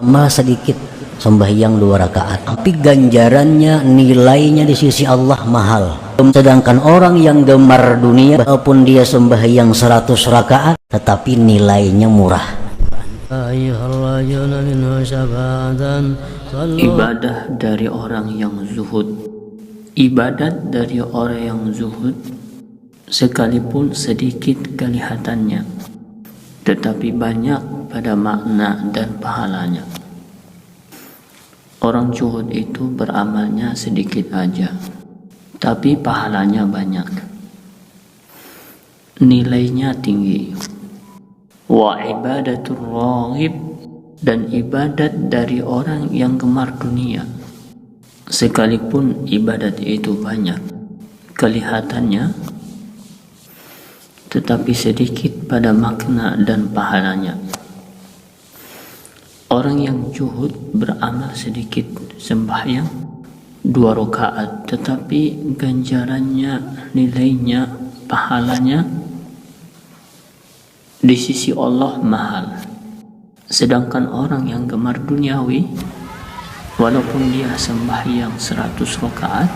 Amal sedikit sembahyang 2 rakaat, tapi ganjarannya, nilainya di sisi Allah mahal. Sedangkan orang yang gemar dunia, walaupun dia sembahyang 100 rakaat, tetapi nilainya murah. Ibadah dari orang yang zuhud, ibadat dari orang yang zuhud, sekalipun sedikit kelihatannya, tetapi banyak pada makna dan pahalanya. Orang zuhud itu beramalnya sedikit aja, tapi pahalanya banyak, nilainya tinggi. Wa ibadatul raghib, dan ibadat dari orang yang gemar dunia, sekalipun ibadat itu banyak kelihatannya, tetapi sedikit pada makna dan pahalanya. Orang yang zuhud beramal sedikit, sembahyang 2 rakaat, tetapi ganjarannya, nilainya, pahalanya di sisi Allah mahal. Sedangkan orang yang gemar duniawi, walaupun dia sembahyang 100 rakaat,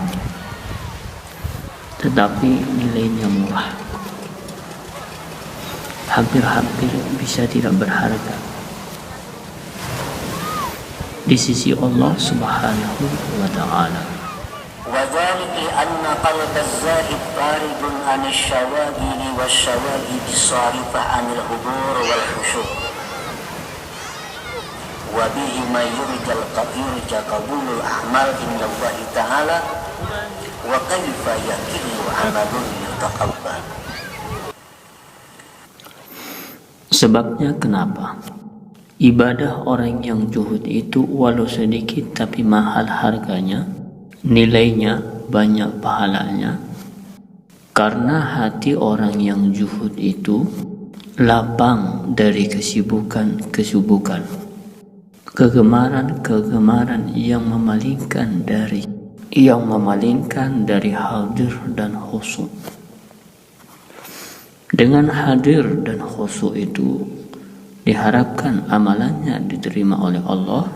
tetapi nilainya murah, hampir-hampir bisa tidak berharga di sisi Allah Subhanahu wa ta'ala. وذلك لأن قلب الزاهد طارد عن الشواغل والشواغل الصارفة عن الحضور والخشوع، وبهما يرجى قبول الأعمال عند الله تعالى، وكيف يكل عمل يتقبل. Sebabnya kenapa ibadah orang yang zuhud itu walau sedikit tapi mahal harganya, nilainya banyak pahalanya? Karena hati orang yang zuhud itu lapang dari kesibukan, kegemaran yang memalingkan dari hadir dan khusyuk. Dengan hadir dan khusyuk itu diharapkan amalannya diterima oleh Allah.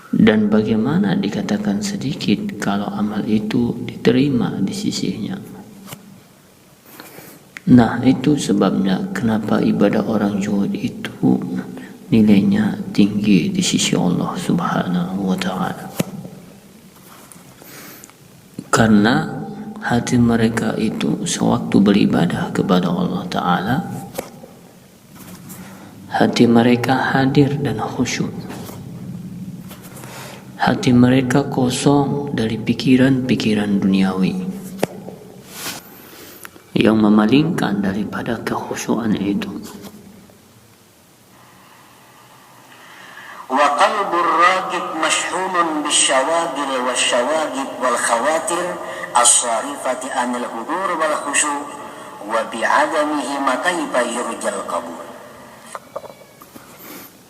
Dan bagaimana dikatakan sedikit kalau amal itu diterima di sisinya? Nah, itu sebabnya kenapa ibadah orang zuhud itu nilainya tinggi di sisi Allah Subhanahu wa ta'ala. Karena hati mereka itu sewaktu beribadah kepada Allah Ta'ala, hati mereka hadir dan khusyuk. Hati mereka kosong dari pikiran-pikiran duniawi yang memalingkan daripada kekhusyuan itu. وقلب الراغب مشحون بالشواغل والشواغب والخواتر الصارفة عن الحضور والخشوع، وبعدمهما كيف يرجى القبول.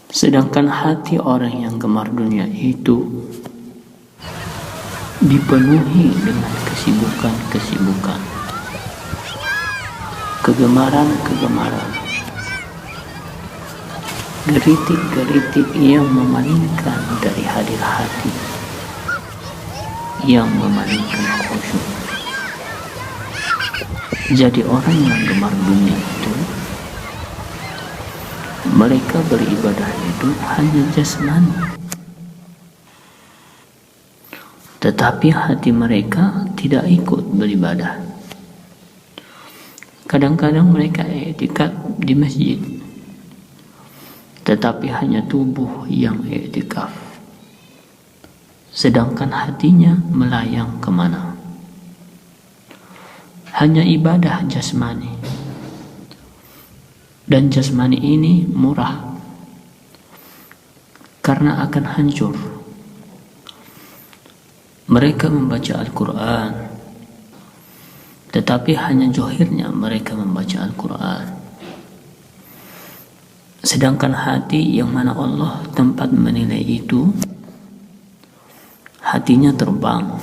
Sedangkan hati orang yang gemar dunia itu dipenuhi dengan kesibukan, kegemaran, geritik yang memalingkan dari hadir hati, yang memalingkan khusyuk. Jadi orang yang gemar dunia itu, mereka beribadah itu hanya jasmani, tetapi hati mereka tidak ikut beribadah. Kadang-kadang mereka i'tikaf di masjid, tetapi hanya tubuh yang i'tikaf, sedangkan hatinya melayang kemana? Hanya ibadah jasmani. Dan jasmani ini murah, karena akan hancur. Mereka membaca Al-Quran, tetapi hanya zohirnya mereka membaca Al-Quran. Sedangkan hati yang mana Allah tempat menilai itu, hatinya terbang,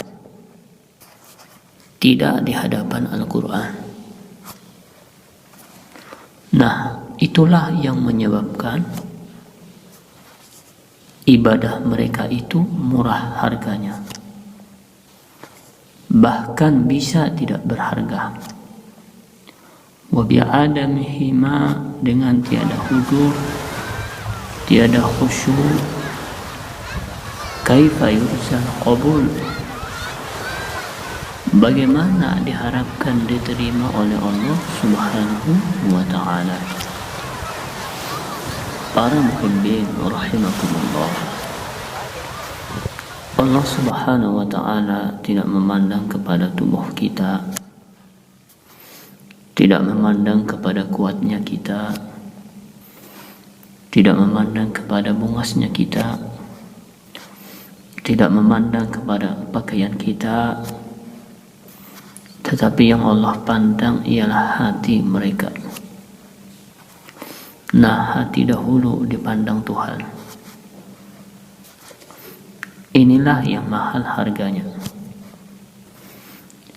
tidak di hadapan Al-Quran. Nah, itulah yang menyebabkan ibadah mereka itu murah harganya, bahkan bisa tidak berharga. Wa bi'adamihima, dengan tiada hudur, tiada khusyuk, kaifa yurzal qabul, bagaimana diharapkan diterima oleh Allah Subhanahu wa ta'ala. Para muhibbin rahimakumullah, Allah Subhanahu wa ta'ala tidak memandang kepada tubuh kita, tidak memandang kepada kuatnya kita, tidak memandang kepada bungasnya kita, tidak memandang kepada pakaian kita, tetapi yang Allah pandang ialah hati mereka. Nah, hati dahulu dipandang Tuhan. Inilah yang mahal harganya.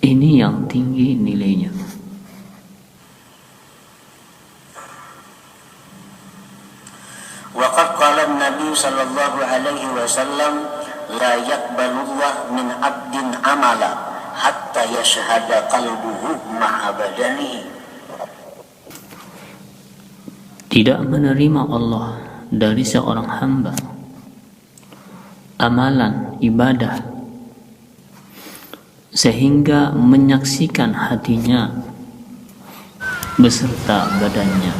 Ini yang tinggi nilainya. Waqad qala an-nabi sallallahu alaihi wasallam la yaqbalullah min 'abdin amala hatta yashhada qalbuhu ma'a badanihi. Tidak menerima Allah dari seorang hamba amalan ibadah sehingga menyaksikan hatinya beserta badannya.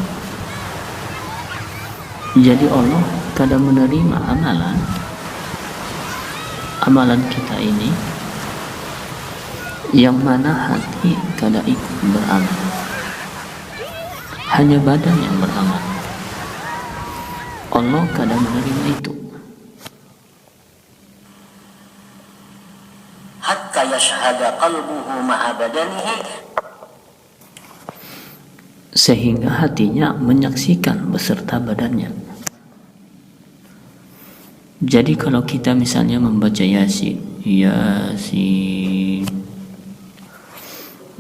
Jadi Allah kadang menerima amalan kita ini yang mana hati kadang ikut beramal, hanya badan yang beramal. Allah kadang menerima itu. Hatta yashhada qalbuhu ma'a badanihi, sehingga hatinya menyaksikan beserta badannya. Jadi kalau kita misalnya membaca Yasin,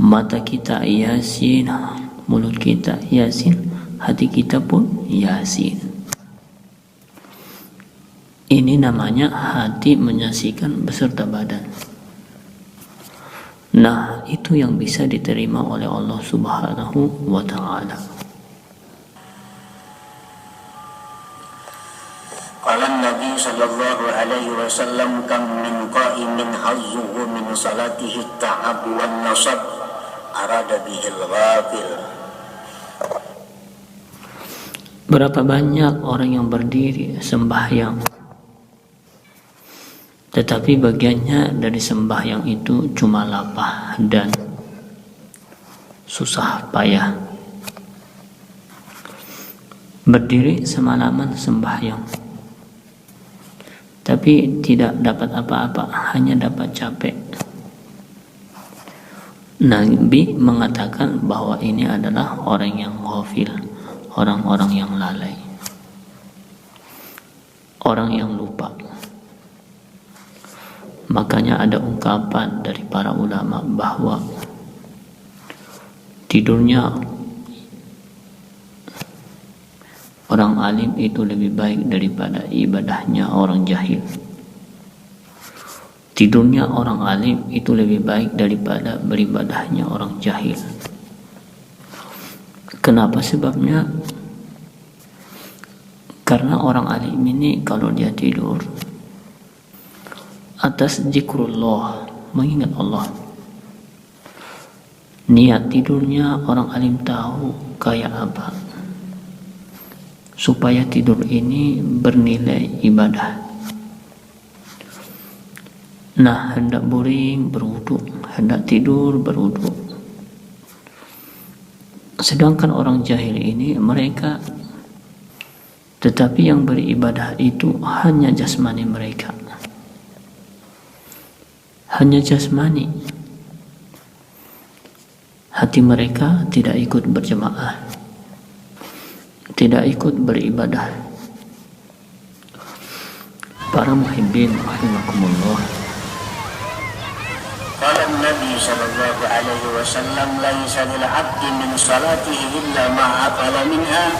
mata kita Yasin, mulut kita Yasin, hati kita pun Yasin. Ini namanya hati menyaksikan beserta badan. Nah, itu yang bisa diterima oleh Allah Subhanahu wa ta'ala. qala an-nabi sallallahu alaihi wasallam kam min qa'imin hazzuhu min salatihi at-ta'ab wan nasab arada bihil ghafil. Berapa banyak orang yang berdiri sembahyang, tetapi bagiannya dari sembahyang itu cuma lapah dan susah payah. Berdiri semalaman sembahyang, tapi tidak dapat apa-apa, hanya dapat capek. Nabi mengatakan bahwa ini adalah orang yang ghafil, orang-orang yang lalai, orang yang lupa. Makanya ada ungkapan dari para ulama bahwa tidurnya orang alim itu lebih baik daripada ibadahnya orang jahil. Tidurnya orang alim itu lebih baik daripada beribadahnya orang jahil. Kenapa sebabnya? Karena orang alim ini kalau dia tidur atas zikrullah, mengingat Allah, niat tidurnya orang alim tahu kayak apa, supaya tidur ini bernilai ibadah. Nah, hendak boring berwudu, hendak tidur berwudu. Sedangkan orang jahil ini mereka, tetapi yang beribadah itu hanya jasmani mereka, hanya jasmani. Hati mereka tidak ikut berjemaah, tidak ikut beribadah. Para muhibbin rahimakumullah, Qala an-nabi sallallahu alaihi wasallam laisa lil 'abdi min salatihi illa ma aqala minha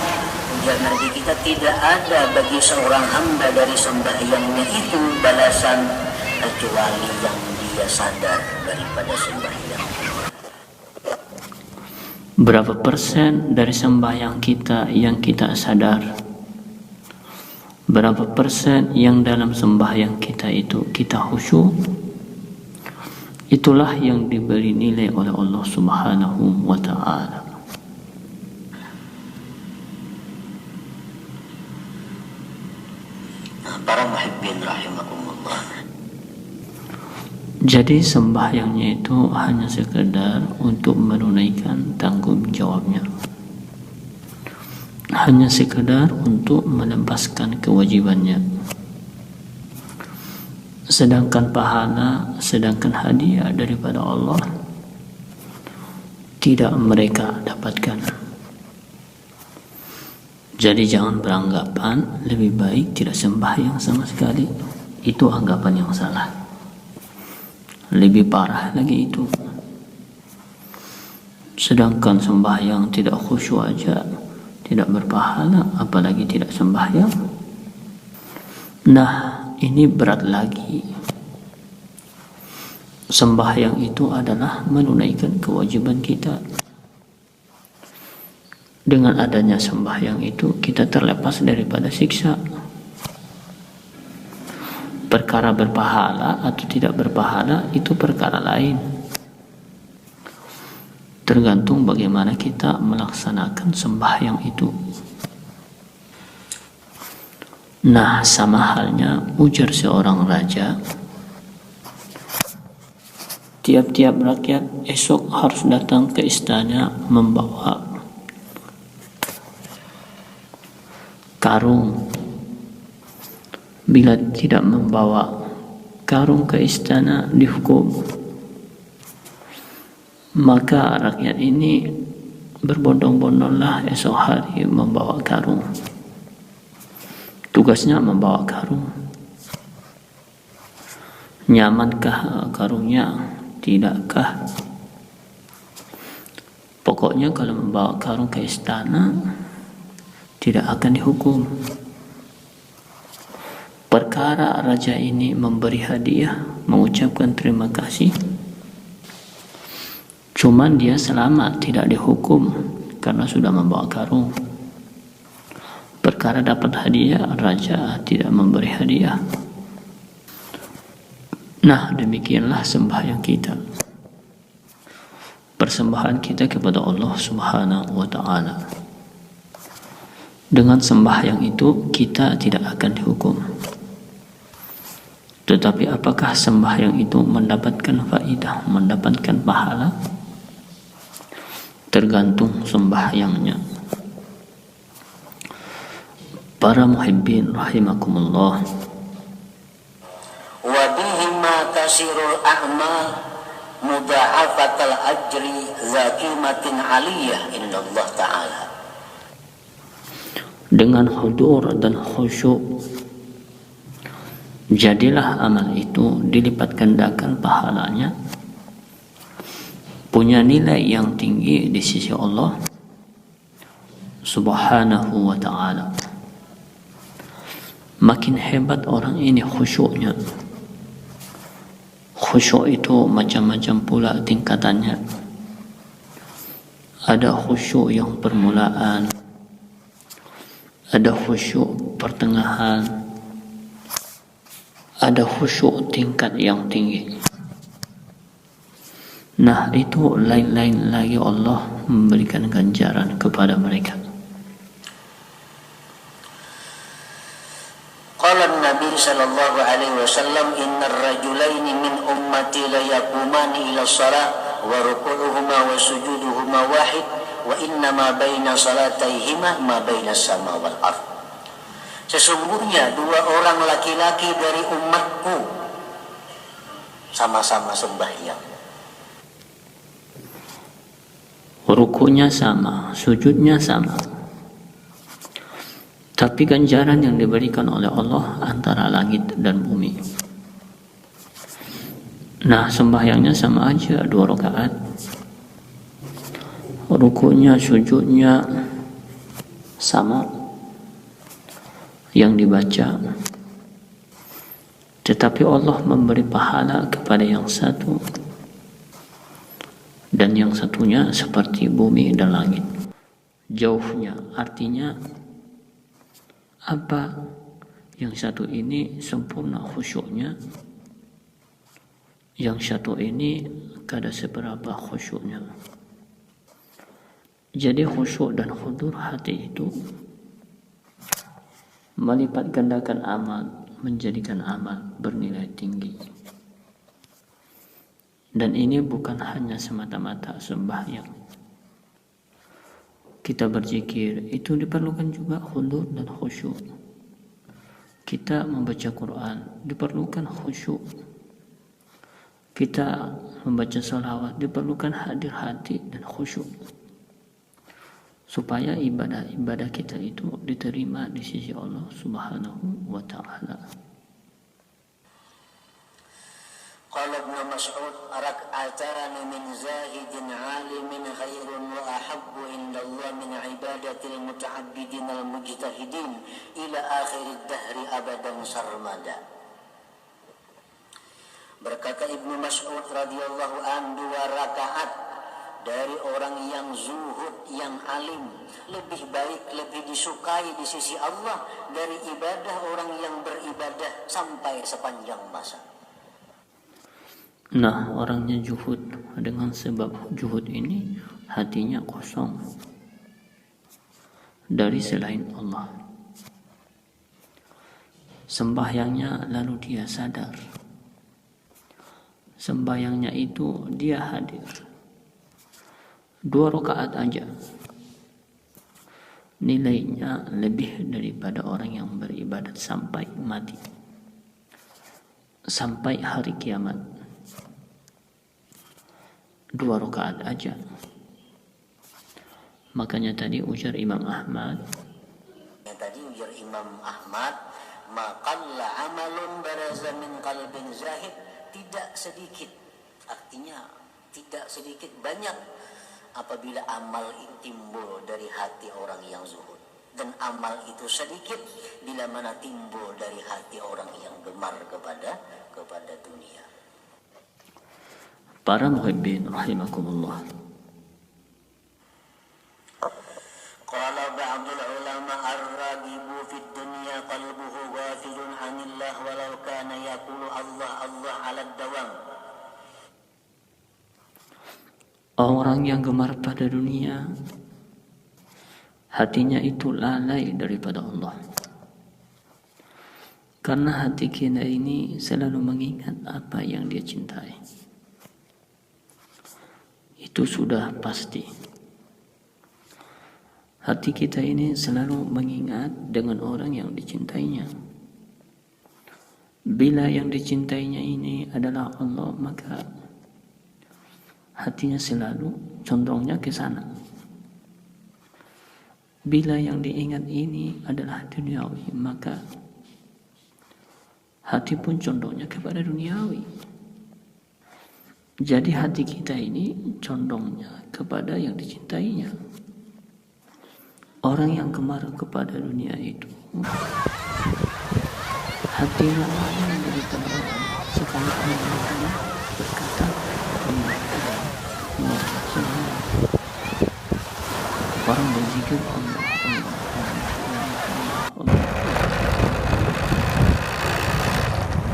ujar Nabi kita, tidak ada bagi seorang hamba dari sembahyangnya itu balasan kecuali yang dia sadar daripada sembahyang. Berapa persen dari sembahyang kita yang kita sadar? Berapa persen yang dalam sembahyang kita itu kita khusyuk? Itulah yang diberi nilai oleh Allah Subhanahu wa ta'ala. Para muhibbin rahimakumullah. Jadi sembahyangnya itu hanya sekedar untuk menunaikan tanggung jawabnya, hanya sekedar untuk melepaskan kewajibannya. Sedangkan pahala, sedangkan hadiah daripada Allah tidak mereka dapatkan. Jadi jangan beranggapan lebih baik tidak sembahyang sama sekali. Itu anggapan yang salah. Lebih parah lagi itu. Sedangkan sembahyang tidak khusyuk aja tidak berpahala, apalagi tidak sembahyang. Nah, ini berat lagi. Sembahyang itu adalah menunaikan kewajiban kita. Dengan adanya sembahyang itu kita terlepas daripada siksa. Perkara berpahala atau tidak berpahala itu perkara lain. Tergantung bagaimana kita melaksanakan sembahyang itu. Nah, sama halnya ujar seorang raja, tiap-tiap rakyat esok harus datang ke istana membawa karung. Bila tidak membawa karung ke istana dihukum. Maka rakyat ini berbondong-bondonglah esok hari membawa karung. Tugasnya membawa karung. Nyamankah karungnya? Tidakkah? Pokoknya kalau membawa karung ke istana tidak akan dihukum. Perkara raja ini memberi hadiah, mengucapkan terima kasih, cuman dia selamat, tidak dihukum karena sudah membawa karung. Perkara dapat hadiah, raja tidak memberi hadiah. Nah, demikianlah sembahyang kita. Persembahan kita kepada Allah Subhanahu wa ta'ala. Dengan sembahyang itu kita tidak akan dihukum. Tetapi apakah sembahyang itu mendapatkan faidah, mendapatkan pahala? Tergantung sembahyangnya. Para muhibbin rahimakumullah. Wa bihima tasirul a'mal mudha'afatal ajri zakimatin aliyah indallah ta'ala. Dengan hudur dan khusyuk, jadilah amal itu dilipat gandakan pahalanya, punya nilai yang tinggi di sisi Allah Subhanahu wa ta'ala. Makin hebat orang ini khusyuknya. Khusyuk itu macam-macam pula tingkatannya. Ada khusyuk yang permulaan, ada khusyuk pertengahan, ada khusyuk tingkat yang tinggi. Nah, itu lain-lain lagi Allah memberikan ganjaran kepada mereka. Qala Nabi sallallahu alaihi wasallam, innar rajulaini min ummati la yaqumani ila shalah wa ruku'uhuma wa sujuduhuma wahid wa inna ma baina salataihima ma baina sama wal ard. Sesungguhnya dua orang laki-laki dari umatku sama-sama sembahyang. Rukunya sama, sujudnya sama. Tapi ganjaran yang diberikan oleh Allah antara langit dan bumi. Nah, sembahyangnya sama aja, 2 rakaat. Rukunya, sujudnya sama. yang dibaca, tetapi Allah memberi pahala kepada yang satu, dan yang satunya seperti bumi dan langit jauhnya. Artinya apa? Yang satu ini sempurna khusyuknya, yang satu ini kada seberapa khusyuknya. Jadi khusyuk dan khudur hati itu melipat gandakan amal, menjadikan amal bernilai tinggi. Dan ini bukan hanya semata-mata sembahyang. Kita berzikir itu diperlukan juga khudur dan khusyuk. Kita membaca Quran diperlukan khusyuk. Kita membaca salawat diperlukan hadir hati dan khusyuk, supaya ibadah-ibadah kita itu diterima di sisi Allah Subhanahu wa ta'ala. Qala Ibn Mas'ud rak'atani min zahidin 'alimin khairun wa ahabbu indallah min ibadatil muta'abbidin al-mujtahidin ila akhir ad-dahri abadan sarmada. Berkata Ibnu Mas'ud radhiyallahu anhu, 2 rakaat dari orang yang zuhud, yang alim, lebih baik, lebih disukai di sisi Allah dari ibadah orang yang beribadah sampai sepanjang masa. Nah, orangnya juhud, dengan sebab juhud ini hatinya kosong dari selain Allah. Sembahyangnya lalu dia sadar, sembahyangnya itu dia hadir 2 rakaat aja, nilainya lebih daripada orang yang beribadat sampai mati, sampai hari kiamat. 2 rakaat aja. Makanya tadi ujar Imam Ahmad, maqalla amalun baraza min qalbin zahid, tidak sedikit, artinya tidak sedikit, banyak apabila amal itu timbul dari hati orang yang zuhud, dan amal itu sedikit bila mana timbul dari hati orang yang gemar kepada dunia. Para muhibbin rahimakumullah, Qala ba'dul ulama ar-ragibu fid dunya qalbuhu ghafilun 'anillah walau kana yaqulu Allah Allah 'ala dawam. orang yang gemar pada dunia, hatinya itu lalai daripada Allah. Karena hati kita ini selalu mengingat apa yang dia cintai. Itu sudah pasti. Hati kita ini selalu mengingat dengan orang yang dicintainya. Bila yang dicintainya ini adalah Allah, maka hatinya selalu condongnya ke sana. Bila yang diingat ini adalah duniawi, maka hati pun condongnya kepada duniawi. Jadi hati kita ini condongnya kepada yang dicintainya. Orang yang gemar kepada dunia itu hatinya lain daripada orang. Sekalipun mereka berkata orang berzikir Allah,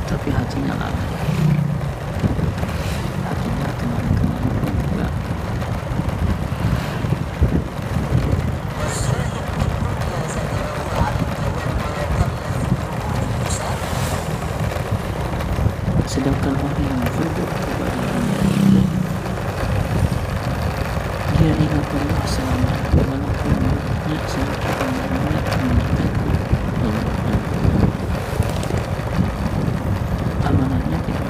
tapi hatinya lalai. Hatinya kemarin-kemarin pun juga sedangkan orang yang zuhud kepada dunia itu, dia ingat Allah selama walaupun mulutnya sedikit banyak mengingat Allah. Amalannya tidak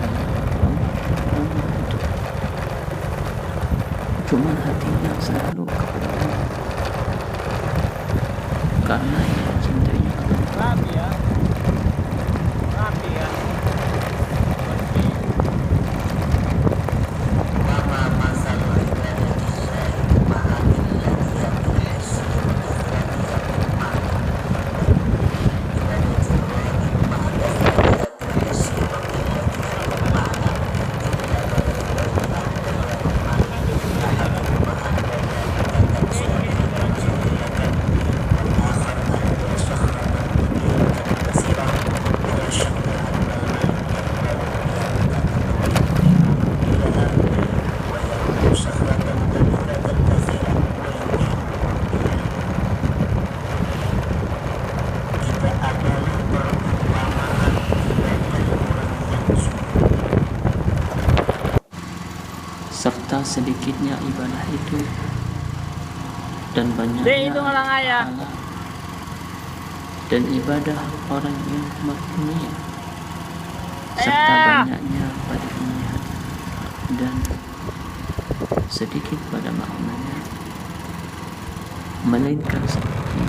serta sedikitnya ibadah itu dan banyaknya pahala dan ibadah orang yang dunia serta banyaknya pada dunia dan sedikit pada maknanya, melainkan seperti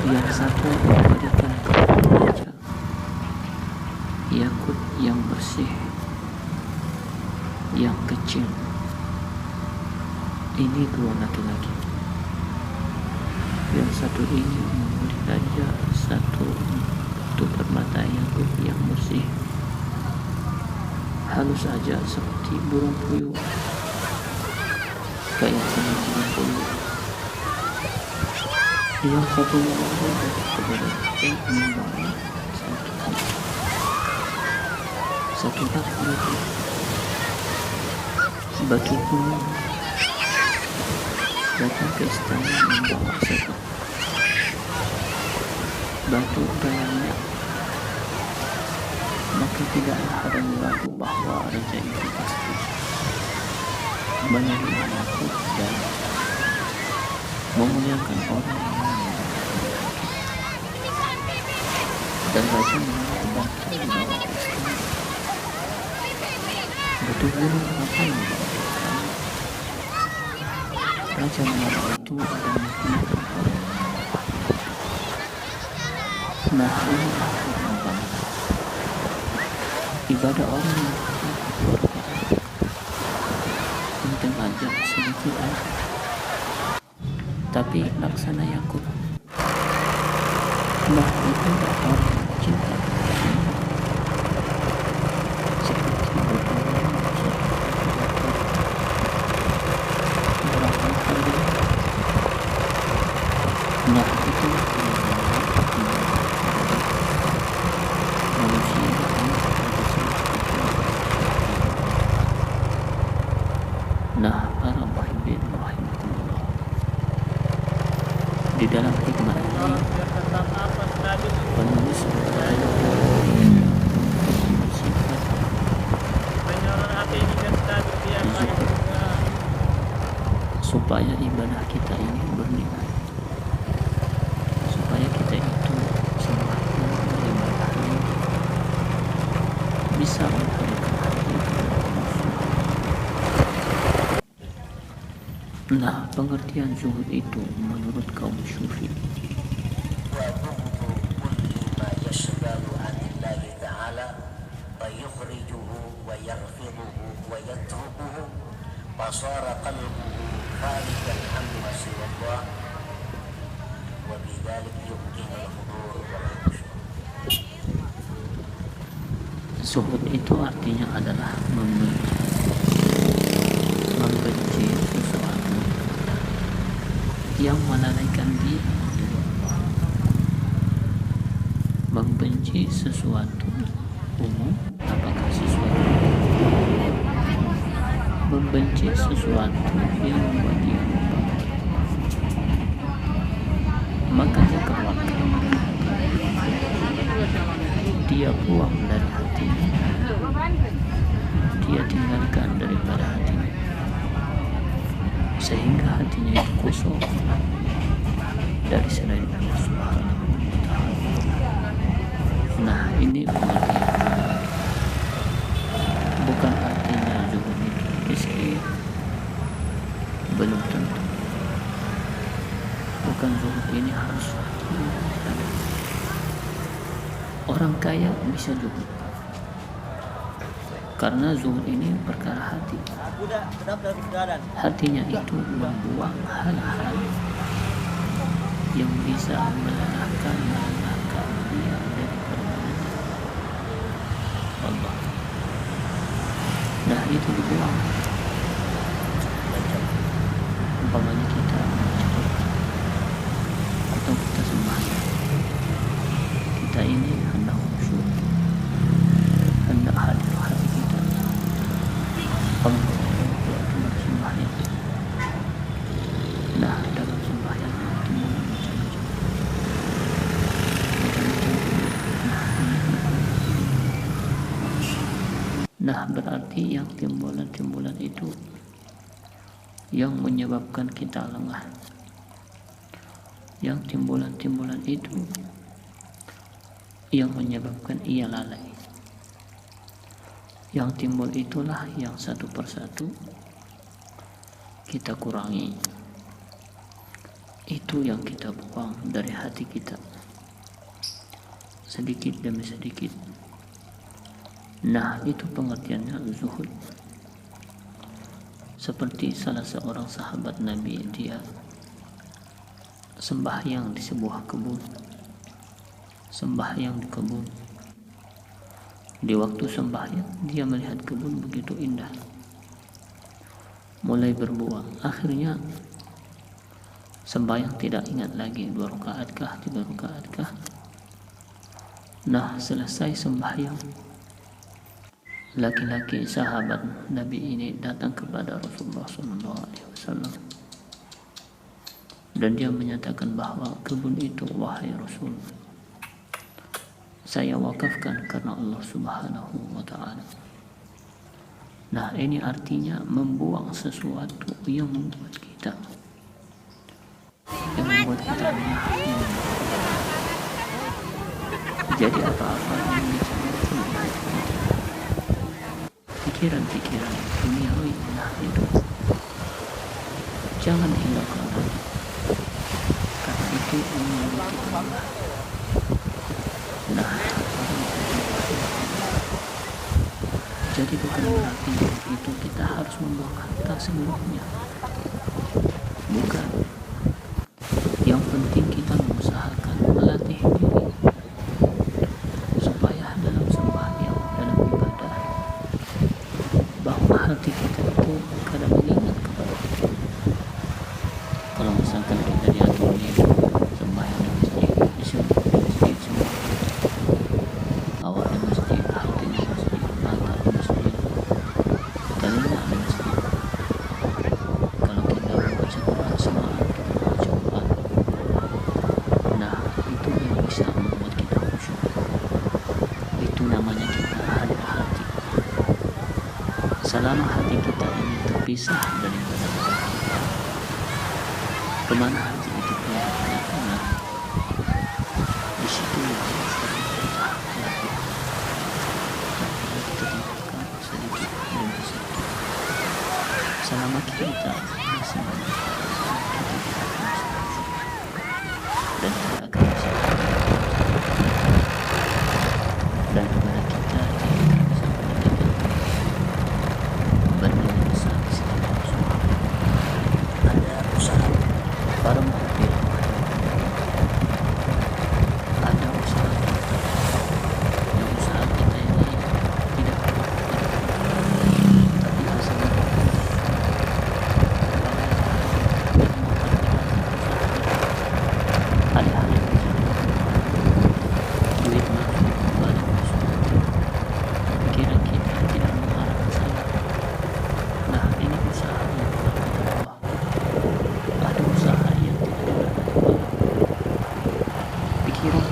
yang satu memberikan kepada yakut yang bersih yang kecil. Ini dua laki-laki. Yang satu ini memberi raja satu untuk permata yakut yang bersih, halus saja seperti burung puyuh, kayak burung puyuh. Yang satunya lagi kepada yang membawa satu batu gunung datang ke istana membawa satu batu bayangnya, maka tidaklah ada yang ragu bahwa raja itu pasti menerima yakut dan memuliakan orang yang dan raja mengambil batu di bawah istana. Batu gunung apa yang dibawa ke istana? Raja mengambil itu dan menggunakan orang. Nah, ini adalah ibadah orang yang penting aja sedikit aja, tapi laksana yakut. Nah, itu orang cinta seperti berapa kali. Nah, itu manusia. Nah, para muhibbin rahimakumullah, di dalam hikmah ini penulis bersifat supaya ibadah kita ini bernilai, supaya kita itu semakin beribadah bisa menghadirkan hati. Nah, pengertian zuhud itu menurut kaum Sufi فصار قلبه خارجا عما سوى الله وبذلك يمكن الحضور والخشوع. zuhud itu artinya adalah membenci sesuatu yang melalaikan diri dari Allah, membenci sesuatu umum, apakah sesuatu membenci sesuatu yang membuat dia lupa, maka dia keluarkan dia buang dari hatinya, dia tinggalkan daripada hatinya, sehingga hatinya itu kosong dari selain Allah Subhanahu wa Ta'ala. Nah, ini pengertian bukan artinya zuhud itu miskin, belum tentu. Bukan zuhud ini harus orang kaya bisa zuhud, karena zuhud ini perkara hati. Hatinya itu membuang hal-hal yang bisa melelahkan dia daripada Allah. Nah, itu dibuang. Umpamanya kita atau kita sembahyang, kita ini hendak khusyuk, hendak hadir hati kita waktu bersembahyang. Nah, dalam sembahyang itu Nah, berarti yang timbulan-timbulan itu yang menyebabkan kita lengah. Yang timbulan-timbulan itu yang menyebabkan ia lalai. Yang timbul itulah yang satu persatu kita kurangi. Itu yang kita buang dari hati kita, sedikit demi sedikit. Nah, itu pengertiannya zuhud. Seperti salah seorang sahabat Nabi, dia sembahyang di sebuah kebun, sembahyang di kebun. Di waktu sembahyang dia melihat kebun begitu indah, mulai berbuah. Akhirnya sembahyang tidak ingat lagi 2 rakaat kah, 3 rakaat kah. Nah, selesai sembahyang, laki-laki sahabat Nabi ini datang kepada Rasulullah SAW dan dia menyatakan bahwa kebun itu, wahai Rasul, saya wakafkan karena Allah Subhanahu wa Ta'ala. Nah, ini artinya membuang sesuatu yang membuat kita lemah. Jadi apa-apa yang dicampur pikiran-pikiran duniawi, nah itu jangan hindarkan lagi, karena itu membuat kita lemah. Nah, jadi bukan berarti itu kita harus membuang harta seluruhnya, bukan. Yang penting kita mengusahakan melatih diri supaya dalam sembahyang, dalam ibadah, bahwa hati kita itu kadang mengingat kepada Allah. Kalau misalkan kita diatur di sembahyang di masjid, di masjid semua, awak di masjid, hati di masjid, mata di masjid, telinga di masjid. Kalau kita membaca Quran semangat, kita membaca Quran. Nah, itu yang bisa membuat kita khusyuk. Itu namanya kita hadir hati. Selama hati kita ini terpisah daripada badan kita, kemana hati itu pergi? Karena di situ yang sering kita latih. Kita tinggalkan sedikit demi sedikit. Selama kita masih melakukan, kita tidak akan bisa khusyuk dan tidak akan bisa dan kepada kita tidak akan bisa mendapatkan benda yang besar di sisi Allah Subhanahu. Ada usaha para muhafir, ada usaha kita, yang usaha kita ini tidak kuat, tapi hasilnya hal-hal yang bisa duit masuk kembali masuk, pikiran kita tidak mengarah ke sana. Nah, ini usaha yang telah kita buat. Ada usaha yang tidak diberkati Allah, pikiran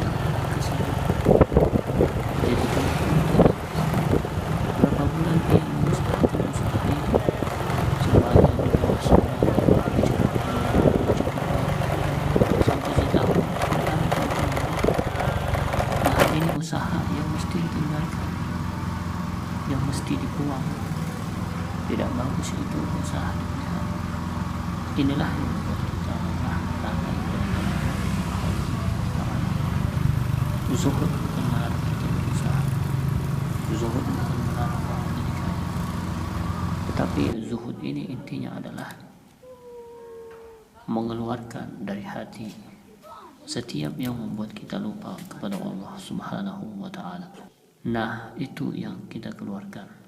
ke sana. Jadi kalau kita berapa bulan dia mengusahakan usaha ini, sembahyang di bawah semua, sampai setahun, nah ini usaha yang mesti ditinggalkan, yang mesti dibuang. Tidak bagus itu usaha dipelihara. Inilah yang membuat kita lemah, lalai dari zuhud bukan melarang kita berusaha, zuhud bukan melarang orang menjadi kaya, tetapi zuhud ini intinya adalah mengeluarkan dari hati setiap yang membuat kita lupa kepada Allah Subhanahu wa Ta'ala. Nah, itu yang kita keluarkan.